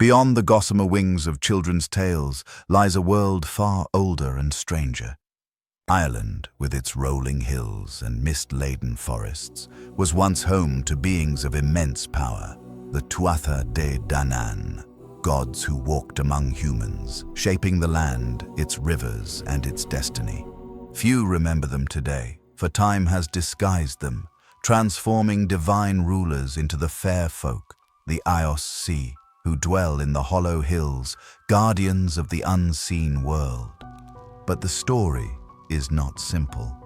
Beyond the gossamer wings of children's tales lies a world far older and stranger. Ireland, with its rolling hills and mist-laden forests, was once home to beings of immense power, the Tuatha Dé Danann, gods who walked among humans, shaping the land, its rivers, and its destiny. Few remember them today, for time has disguised them, transforming divine rulers into the fair folk, the Aos Sí, who dwell in the hollow hills, guardians of the unseen world. But the story is not simple.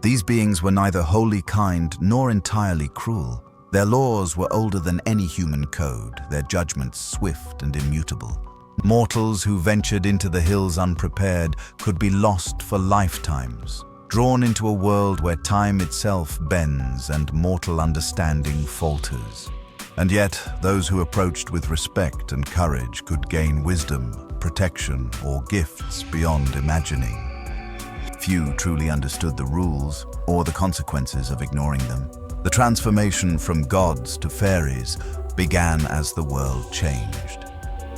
These beings were neither wholly kind nor entirely cruel. Their laws were older than any human code, their judgments swift and immutable. Mortals who ventured into the hills unprepared could be lost for lifetimes, drawn into a world where time itself bends and mortal understanding falters. And yet, those who approached with respect and courage could gain wisdom, protection, or gifts beyond imagining. Few truly understood the rules or the consequences of ignoring them. The transformation from gods to fairies began as the world changed.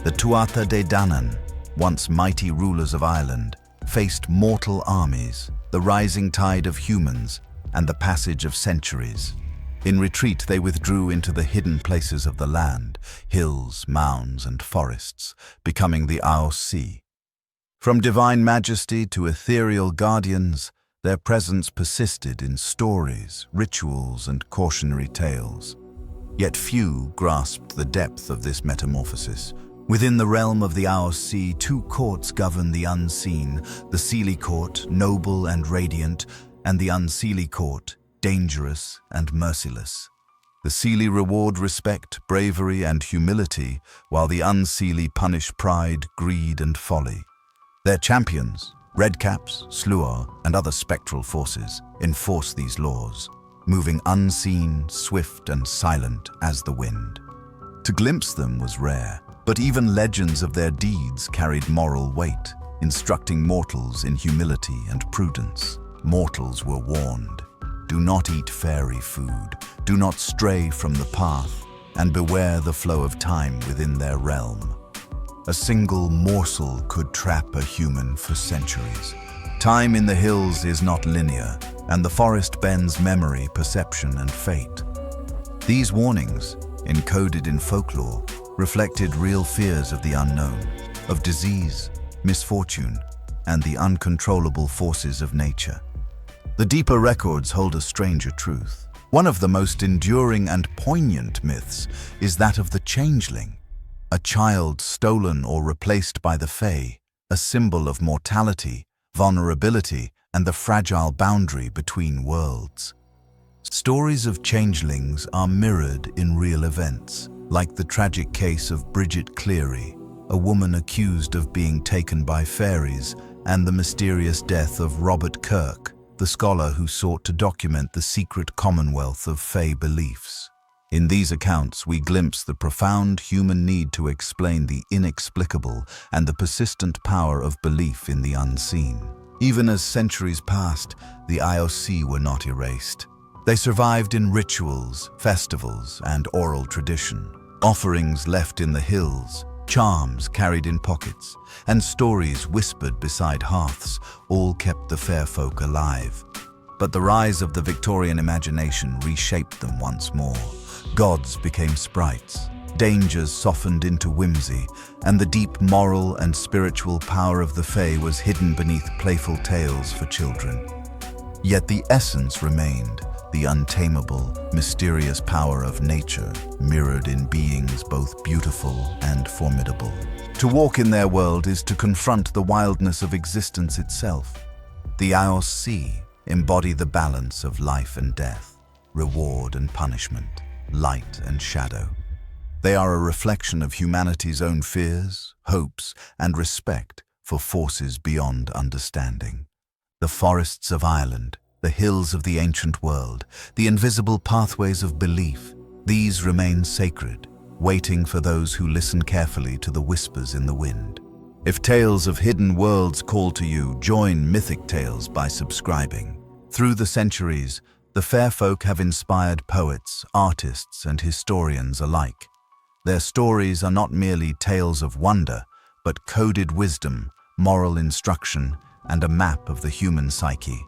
The Tuatha Dé Danann, once mighty rulers of Ireland, faced mortal armies, the rising tide of humans, and the passage of centuries. In retreat, they withdrew into the hidden places of the land, hills, mounds, and forests, becoming the Aos Sí. From divine majesty to ethereal guardians, their presence persisted in stories, rituals, and cautionary tales. Yet few grasped the depth of this metamorphosis. Within the realm of the Aos Sí, two courts govern the unseen: the Seelie Court, noble and radiant, and the Unseelie Court, dangerous and merciless. The Seelie reward respect, bravery, and humility, while the Unseelie punish pride, greed, and folly. Their champions, redcaps, sluagh, and other spectral forces, enforce these laws, moving unseen, swift, and silent as the wind. To glimpse them was rare, but even legends of their deeds carried moral weight, instructing mortals in humility and prudence. Mortals were warned: do not eat fairy food, do not stray from the path, and beware the flow of time within their realm. A single morsel could trap a human for centuries. Time in the hills is not linear, and the forest bends memory, perception, and fate. These warnings, encoded in folklore, reflected real fears of the unknown, of disease, misfortune, and the uncontrollable forces of nature. The deeper records hold a stranger truth. One of the most enduring and poignant myths is that of the Changeling, a child stolen or replaced by the Fae, a symbol of mortality, vulnerability, and the fragile boundary between worlds. Stories of changelings are mirrored in real events, like the tragic case of Bridget Cleary, a woman accused of being taken by fairies, and the mysterious death of Robert Kirk, the scholar who sought to document the secret commonwealth of Fae beliefs. In these accounts, we glimpse the profound human need to explain the inexplicable and the persistent power of belief in the unseen. Even as centuries passed, the Aos Sí were not erased. They survived in rituals, festivals, and oral tradition. Offerings left in the hills, charms carried in pockets, and stories whispered beside hearths all kept the fair folk alive. But the rise of the Victorian imagination reshaped them once more. Gods became sprites, dangers softened into whimsy, and the deep moral and spiritual power of the Fae was hidden beneath playful tales for children. Yet the essence remained, the untamable, mysterious power of nature, mirrored in beings both beautiful and formidable. To walk in their world is to confront the wildness of existence itself. The Aos Sí embody the balance of life and death, reward and punishment, light and shadow. They are a reflection of humanity's own fears, hopes, and respect for forces beyond understanding. The forests of Ireland, the hills of the ancient world, the invisible pathways of belief, these remain sacred, waiting for those who listen carefully to the whispers in the wind. If tales of hidden worlds call to you, join MythicTales by subscribing. Through the centuries, the fair folk have inspired poets, artists, and historians alike. Their stories are not merely tales of wonder, but coded wisdom, moral instruction, and a map of the human psyche.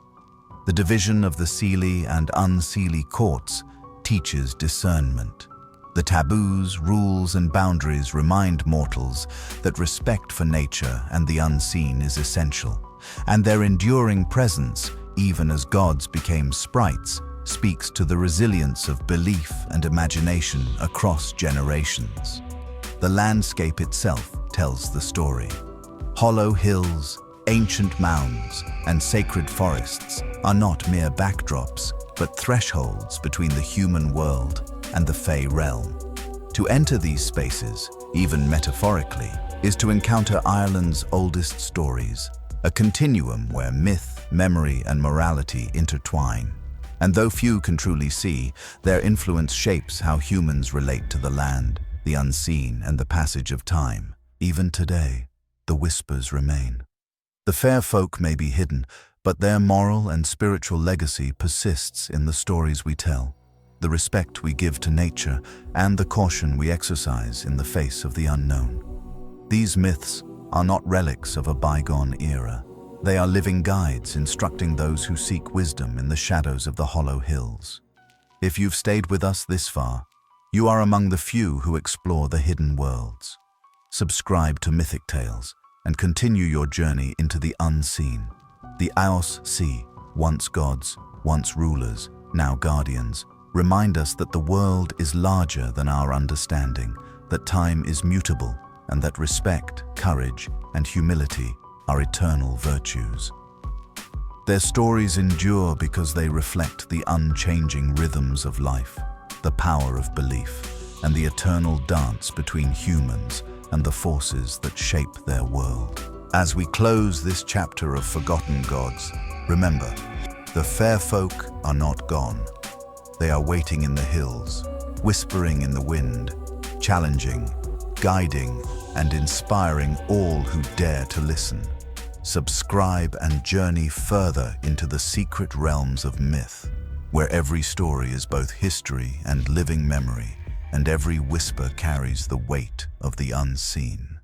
The division of the Seelie and Unseelie Courts teaches discernment. The taboos, rules, and boundaries remind mortals that respect for nature and the unseen is essential, and their enduring presence, even as gods became sprites, speaks to the resilience of belief and imagination across generations. The landscape itself tells the story. Hollow hills, ancient mounds, and sacred forests are not mere backdrops, but thresholds between the human world and the Fey realm. To enter these spaces, even metaphorically, is to encounter Ireland's oldest stories, a continuum where myth, memory, and morality intertwine. And though few can truly see, their influence shapes how humans relate to the land, the unseen, and the passage of time. Even today, the whispers remain. The fair folk may be hidden, but their moral and spiritual legacy persists in the stories we tell, the respect we give to nature, and the caution we exercise in the face of the unknown. These myths are not relics of a bygone era. They are living guides instructing those who seek wisdom in the shadows of the hollow hills. If you've stayed with us this far, you are among the few who explore the hidden worlds. Subscribe to MythicTales and continue your journey into the unseen. The Aos Sí, once gods, once rulers, now guardians, remind us that the world is larger than our understanding, that time is mutable, and that respect, courage, and humility are eternal virtues. Their stories endure because they reflect the unchanging rhythms of life, the power of belief, and the eternal dance between humans and the forces that shape their world. As we close this chapter of Forgotten Gods, remember, the fair folk are not gone. They are waiting in the hills, whispering in the wind, challenging, guiding, and inspiring all who dare to listen. Subscribe and journey further into the secret realms of myth, where every story is both history and living memory, and every whisper carries the weight of the unseen.